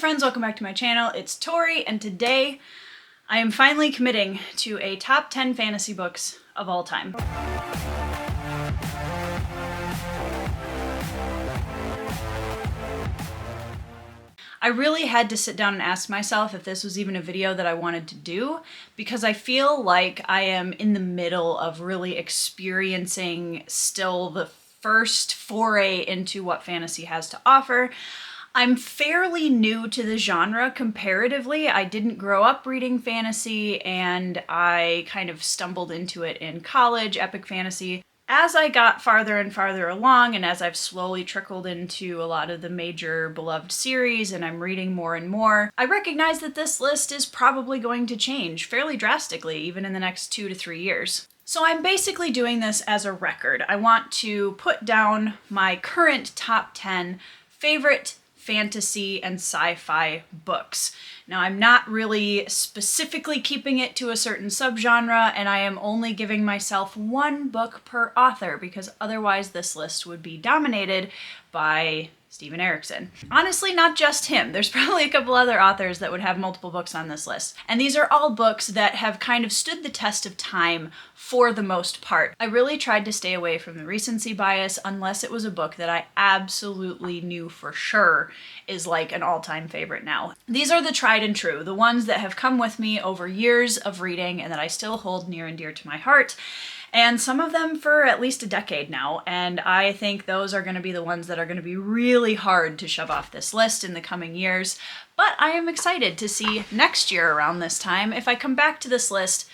friends, welcome back to my channel. It's Tori, and today I am finally committing to a top 10 fantasy books of all time. I really had to sit down and ask myself if this was even a video that I wanted to do, because I feel like I am in the middle of really experiencing still the first foray into what fantasy has to offer. I'm fairly new to the genre comparatively. I didn't grow up reading fantasy, and I kind of stumbled into it in college, epic fantasy. As I got farther and farther along, and as I've slowly trickled into a lot of the major beloved series and I'm reading more and more, I recognize that this list is probably going to change fairly drastically, even in the next 2 to 3 years. So I'm basically doing this as a record. I want to put down my current top 10 favorite fantasy and sci-fi books. Now, I'm not really specifically keeping it to a certain subgenre, and I am only giving myself one book per author, because otherwise this list would be dominated by Erikson. Honestly, not just him. There's probably a couple other authors that would have multiple books on this list. And these are all books that have kind of stood the test of time for the most part. I really tried to stay away from the recency bias unless it was a book that I absolutely knew for sure is like an all-time favorite now. These are the tried and true, the ones that have come with me over years of reading and that I still hold near and dear to my heart. And some of them for at least a decade now, and I think those are going to be the ones that are going to be really hard to shove off this list in the coming years. But I am excited to see next year around this time, if I come back to this list,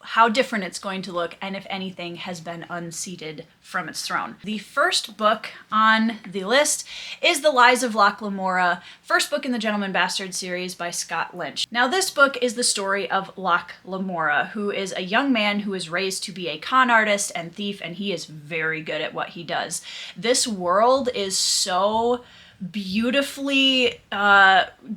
how different it's going to look, and if anything has been unseated from its throne. The first book on the list is The Lies of Locke Lamora, first book in the Gentleman Bastard series by Scott Lynch. Now, this book is the story of Locke Lamora, who is a young man who is raised to be a con artist and thief, and he is very good at what he does. This world is so beautifully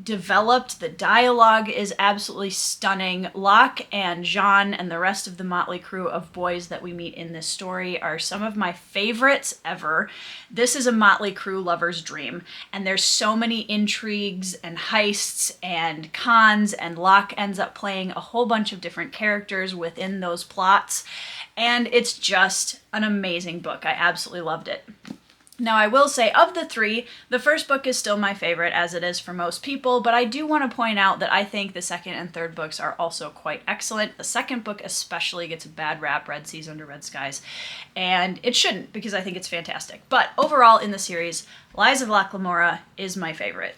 developed. The dialogue is absolutely stunning. Locke and Jean and the rest of the motley crew of boys that we meet in this story are some of my favorites ever. This is a motley crew lover's dream, and there's so many intrigues and heists and cons, and Locke ends up playing a whole bunch of different characters within those plots, and it's just an amazing book. I absolutely loved it. Now, I will say, of the three, the first book is still my favorite, as it is for most people, but I do want to point out that I think the second and third books are also quite excellent. The second book especially gets a bad rap, Red Seas Under Red Skies, and it shouldn't, because I think it's fantastic. But overall, in the series, Lies of Locke Lamora is my favorite.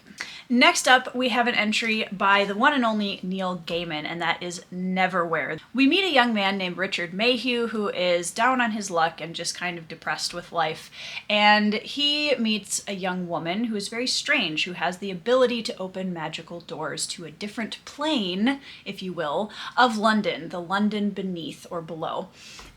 Next up, we have an entry by the one and only Neil Gaiman, and that is Neverwhere. We meet a young man named Richard Mayhew who is down on his luck and just kind of depressed with life, and he meets a young woman who is very strange, who has the ability to open magical doors to a different plane, if you will, of London, the London beneath or below.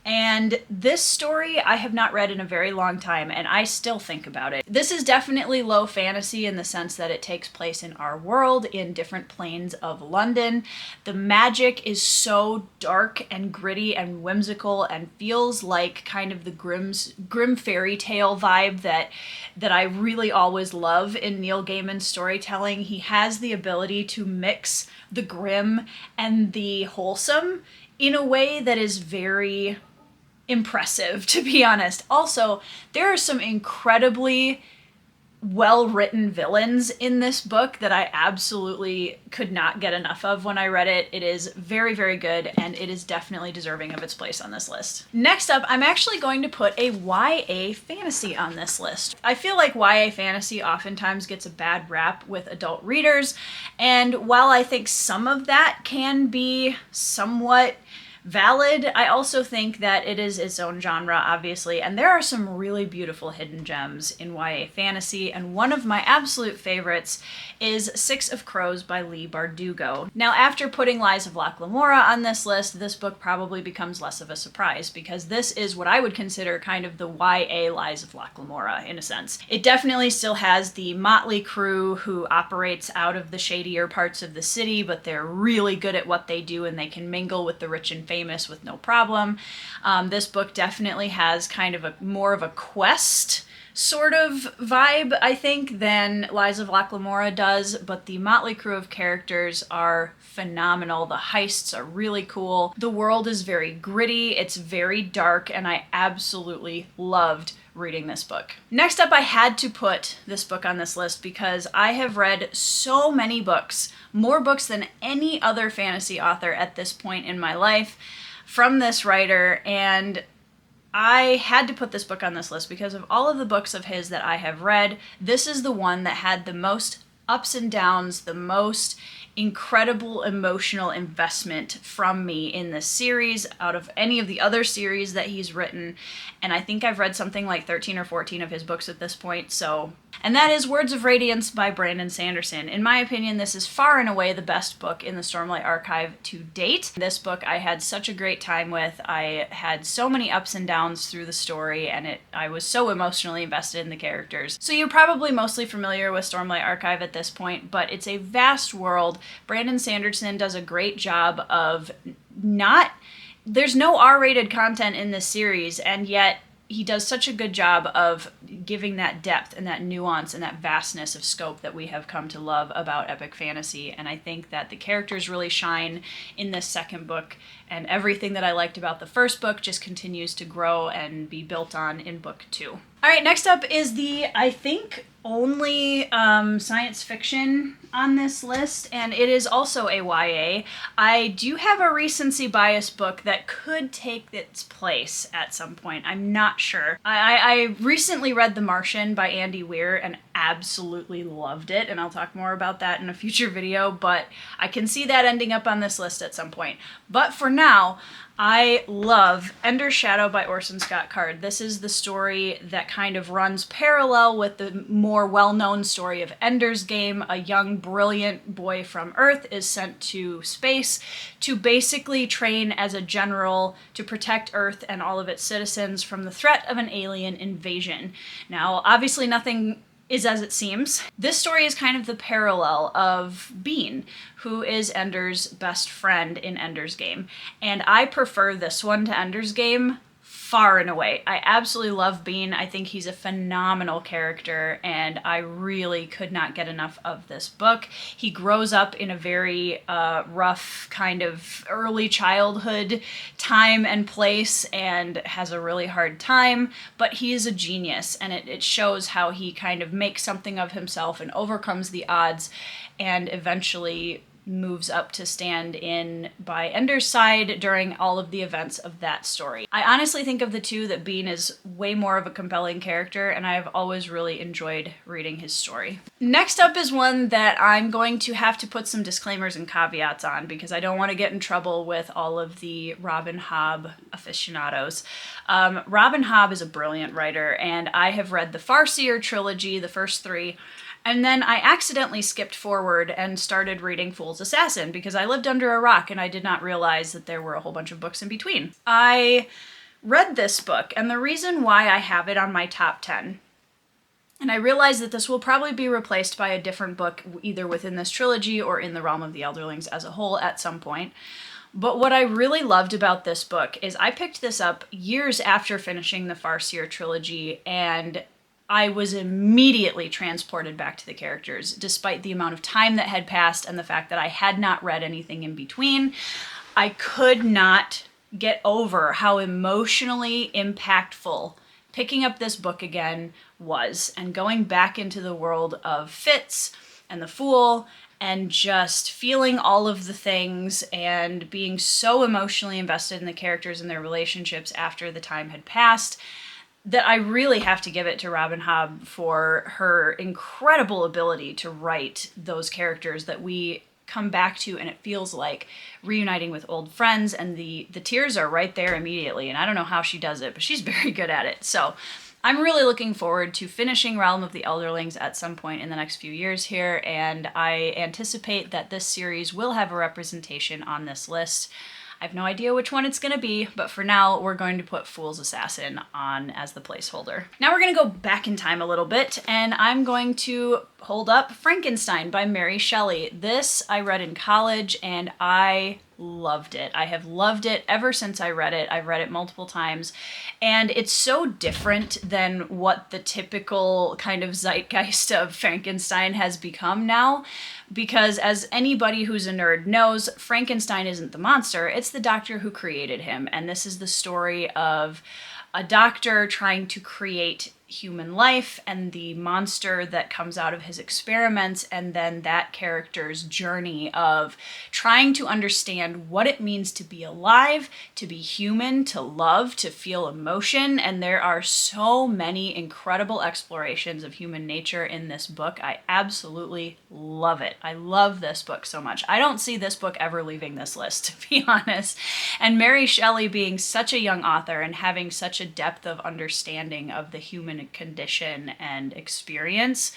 And this story I have not read in a very long time, and I still think about it. This is definitely low fantasy in the sense that it takes place in our world, in different planes of London. The magic is so dark and gritty and whimsical and feels like kind of the grim fairy tale vibe that I really always love in Neil Gaiman's storytelling. He has the ability to mix the grim and the wholesome in a way that is very impressive, to be honest. Also, there are some incredibly well-written villains in this book that I absolutely could not get enough of when I read it. It is very, very good, and it is definitely deserving of its place on this list. Next up, I'm actually going to put a YA fantasy on this list. I feel like YA fantasy oftentimes gets a bad rap with adult readers, and while I think some of that can be somewhat valid, I also think that it is its own genre, obviously, and there are some really beautiful hidden gems in YA fantasy, and one of my absolute favorites is Six of Crows by Leigh Bardugo. Now, after putting Lies of Locke Lamora on this list, this book probably becomes less of a surprise, because this is what I would consider kind of the YA Lies of Locke Lamora, in a sense. It definitely still has the motley crew who operates out of the shadier parts of the city, but they're really good at what they do, and they can mingle with the rich and famous with no problem. This book definitely has kind of more of a quest sort of vibe, I think, than Lies of Locke Lamora does, but the motley crew of characters are phenomenal. The heists are really cool. The world is very gritty, it's very dark, and I absolutely loved reading this book. Next up, I had to put this book on this list because I have read so many books, more books than any other fantasy author at this point in my life from this writer, and I had to put this book on this list because of all of the books of his that I have read. This is the one that had the most ups and downs, the most incredible emotional investment from me in this series out of any of the other series that he's written. And I think I've read something like 13 or 14 of his books at this point. And that is Words of Radiance by Brandon Sanderson. In my opinion, this is far and away the best book in the Stormlight archive to date. This book I had such a great time with. I had so many ups and downs through the story, and I was so emotionally invested in the characters. So you're probably mostly familiar with Stormlight archive at this point, but it's a vast world. Brandon Sanderson does a great job of there's no R-rated content in this series, and yet he does such a good job of giving that depth and that nuance and that vastness of scope that we have come to love about epic fantasy. And I think that the characters really shine in this second book, and everything that I liked about the first book just continues to grow and be built on in book 2. All right, next up is I think, only science fiction on this list, and it is also a YA. I do have a recency bias book that could take its place at some point. I'm not sure. I recently read The Martian by Andy Weir and absolutely loved it, and I'll talk more about that in a future video, but I can see that ending up on this list at some point. But for now, I love Ender's Shadow by Orson Scott Card. This is the story that kind of runs parallel with the more well-known story of Ender's Game. A young, brilliant boy from Earth is sent to space to basically train as a general to protect Earth and all of its citizens from the threat of an alien invasion. Now, obviously nothing is as it seems. This story is kind of the parallel of Bean, who is Ender's best friend in Ender's Game. And I prefer this one to Ender's Game far and away. I absolutely love Bean. I think he's a phenomenal character, and I really could not get enough of this book. He grows up in a very rough kind of early childhood time and place and has a really hard time, but he is a genius, and it shows how he kind of makes something of himself and overcomes the odds and eventually moves up to stand in by Ender's side during all of the events of that story. I honestly think of the two that Bean is way more of a compelling character, and I've always really enjoyed reading his story. Next up is one that I'm going to have to put some disclaimers and caveats on because I don't want to get in trouble with all of the Robin Hobb aficionados. Robin Hobb is a brilliant writer, and I have read the Farseer trilogy, the first 3, and then I accidentally skipped forward and started reading Fool's Assassin because I lived under a rock and I did not realize that there were a whole bunch of books in between. I read this book, and the reason why I have it on my top 10, and I realize that this will probably be replaced by a different book either within this trilogy or in the realm of the Elderlings as a whole at some point. But what I really loved about this book is I picked this up years after finishing the Farseer trilogy, and I was immediately transported back to the characters, despite the amount of time that had passed and the fact that I had not read anything in between. I could not get over how emotionally impactful picking up this book again was, and going back into the world of Fitz and the Fool and just feeling all of the things and being so emotionally invested in the characters and their relationships after the time had passed, that I really have to give it to Robin Hobb for her incredible ability to write those characters that we come back to, and it feels like reuniting with old friends, and the tears are right there immediately, and I don't know how she does it, but she's very good at it. So I'm really looking forward to finishing Realm of the Elderlings at some point in the next few years here, and I anticipate that this series will have a representation on this list. I have no idea which one it's going to be, but for now, we're going to put Fool's Assassin on as the placeholder. Now we're going to go back in time a little bit, and I'm going to hold up Frankenstein by Mary Shelley. This I read in college, and I loved it. I have loved it ever since I read it. I've read it multiple times, and it's so different than what the typical kind of zeitgeist of Frankenstein has become now, because as anybody who's a nerd knows, Frankenstein isn't the monster, it's the doctor who created him, and this is the story of a doctor trying to create human life and the monster that comes out of his experiments, and then that character's journey of trying to understand what it means to be alive, to be human, to love, to feel emotion. And there are so many incredible explorations of human nature in this book. I absolutely love it. I love this book so much. I don't see this book ever leaving this list, to be honest. And Mary Shelley being such a young author and having such a depth of understanding of the human condition and experience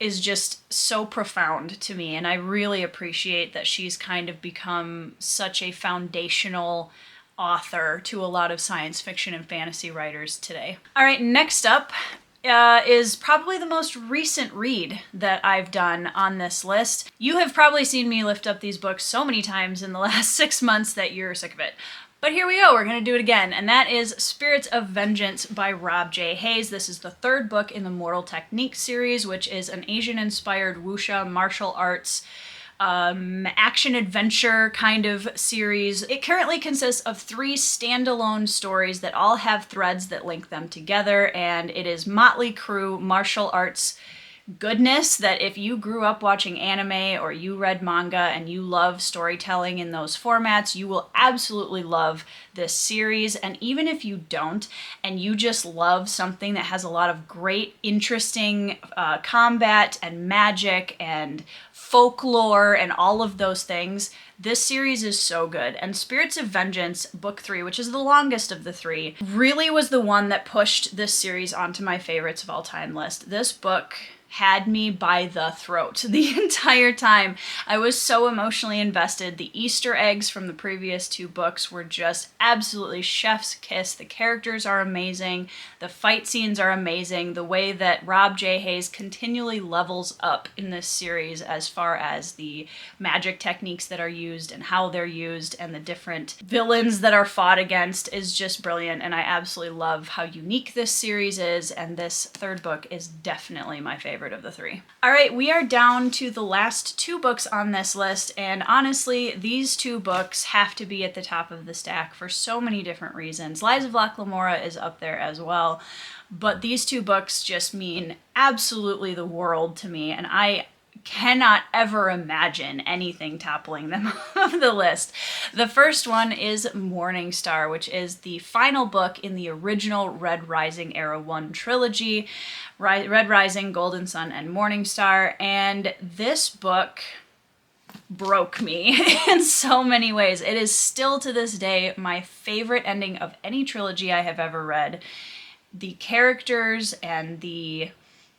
is just so profound to me. And I really appreciate that she's kind of become such a foundational author to a lot of science fiction and fantasy writers today. All right, next up is probably the most recent read that I've done on this list. You have probably seen me lift up these books so many times in the last 6 months that you're sick of it. But here we go, we're going to do it again, and that is Spirits of Vengeance by Rob J. Hayes. This is the third book in the Mortal Technique series, which is an Asian-inspired wuxia martial arts action-adventure kind of series. It currently consists of 3 standalone stories that all have threads that link them together, and it is motley crew martial arts goodness that if you grew up watching anime or you read manga and you love storytelling in those formats, you will absolutely love this series. And even if you don't, and you just love something that has a lot of great, interesting combat and magic and folklore and all of those things, this series is so good. And Spirits of Vengeance, book 3, which is the longest of the 3, really was the one that pushed this series onto my favorites of all time list. This book had me by the throat the entire time. I was so emotionally invested. The Easter eggs from the previous 2 books were just absolutely chef's kiss. The characters are amazing. The fight scenes are amazing. The way that Rob J. Hayes continually levels up in this series as far as the magic techniques that are used and how they're used and the different villains that are fought against is just brilliant. And I absolutely love how unique this series is. And this third book is definitely my favorite of the 3. All right, we are down to the last 2 books on this list, and honestly, these 2 books have to be at the top of the stack for so many different reasons. Lies of Locke Lamora is up there as well, but these 2 books just mean absolutely the world to me, and I cannot ever imagine anything toppling them off the list. The first one is Morning Star, which is the final book in the original Red Rising Era 1 trilogy, Red Rising, Golden Sun, and Morning Star, and this book broke me in so many ways. It is still to this day my favorite ending of any trilogy I have ever read. The characters and the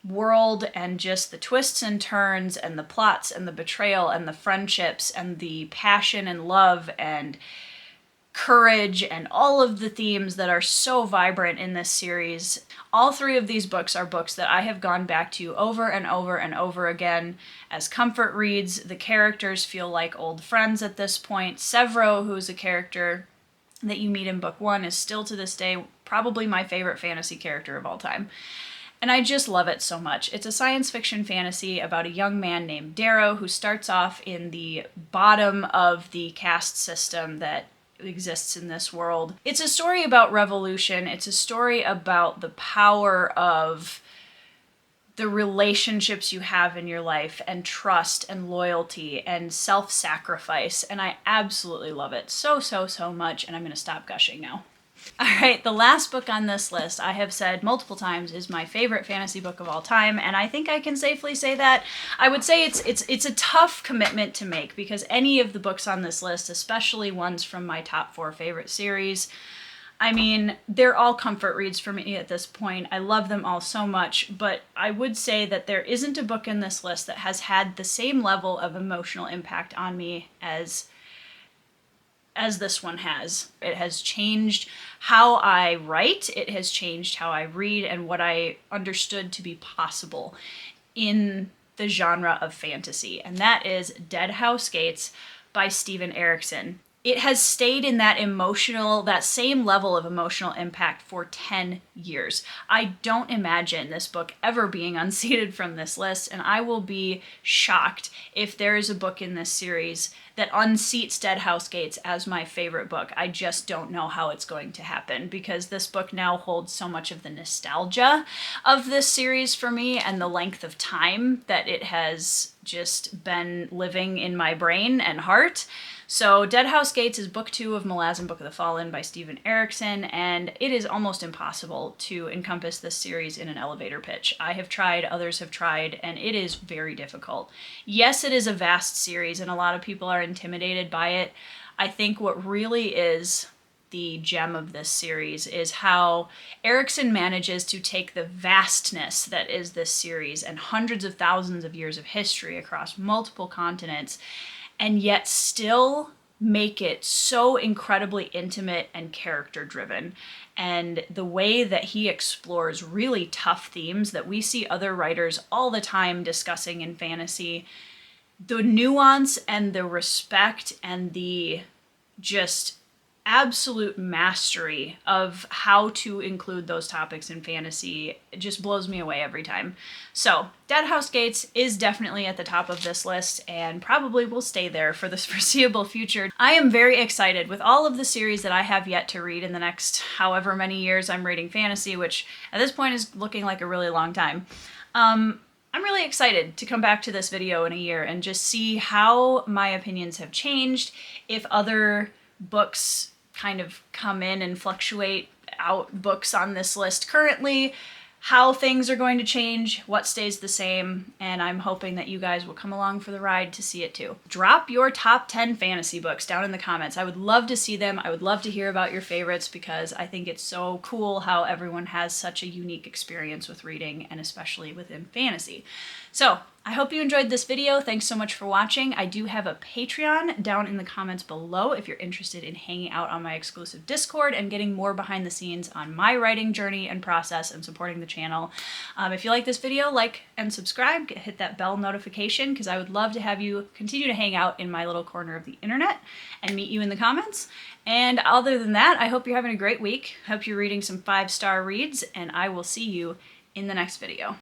world and just the twists and turns and the plots and the betrayal and the friendships and the passion and love and courage and all of the themes that are so vibrant in this series. All 3 of these books are books that I have gone back to over and over and over again as comfort reads. The characters feel like old friends at this point. Severo, who's a character that you meet in book 1, is still to this day probably my favorite fantasy character of all time. And I just love it so much. It's a science fiction fantasy about a young man named Darrow who starts off in the bottom of the caste system that exists in this world. It's a story about revolution. It's a story about the power of the relationships you have in your life and trust and loyalty and self-sacrifice. And I absolutely love it so, so, so much. And I'm going to stop gushing now. All right, the last book on this list, I have said multiple times, is my favorite fantasy book of all time, and I think I can safely say that. I would say it's a tough commitment to make, because any of the books on this list, especially ones from my top 4 favorite series, I mean, they're all comfort reads for me at this point. I love them all so much, but I would say that there isn't a book in this list that has had the same level of emotional impact on me as this one has. It has changed how I write, it has changed how I read, and what I understood to be possible in the genre of fantasy. And that is Deadhouse Gates by Steven Erikson. It has stayed in that same level of emotional impact for 10 years. I don't imagine this book ever being unseated from this list, and I will be shocked if there is a book in this series that unseats Deadhouse Gates as my favorite book. I just don't know how it's going to happen, because this book now holds so much of the nostalgia of this series for me and the length of time that it has just been living in my brain and heart. So Deadhouse Gates is book 2 of Malazan Book of the Fallen by Steven Erikson, and it is almost impossible to encompass this series in an elevator pitch. I have tried, others have tried, and it is very difficult. Yes, it is a vast series, and a lot of people are intimidated by it. I think what really is the gem of this series is how Erikson manages to take the vastness that is this series and hundreds of thousands of years of history across multiple continents, and yet still make it so incredibly intimate and character-driven. And the way that he explores really tough themes that we see other writers all the time discussing in fantasy, the nuance and the respect and the just absolute mastery of how to include those topics in fantasy just blows me away every time. So Deadhouse Gates is definitely at the top of this list and probably will stay there for the foreseeable future. I am very excited with all of the series that I have yet to read in the next however many years I'm reading fantasy, which at this point is looking like a really long time. I'm really excited to come back to this video in a year and just see how my opinions have changed, if other books kind of come in and fluctuate out books on this list currently, how things are going to change, what stays the same, and I'm hoping that you guys will come along for the ride to see it too. Drop your top 10 fantasy books down in the comments. I would love to see them. I would love to hear about your favorites, because I think it's so cool how everyone has such a unique experience with reading, and especially within fantasy. So I hope you enjoyed this video. Thanks so much for watching. I do have a Patreon down in the comments below if you're interested in hanging out on my exclusive Discord and getting more behind the scenes on my writing journey and process and supporting the channel. If you like this video, like and subscribe, hit that bell notification, because I would love to have you continue to hang out in my little corner of the internet and meet you in the comments. And other than that, I hope you're having a great week. Hope you're reading some 5-star reads, and I will see you in the next video.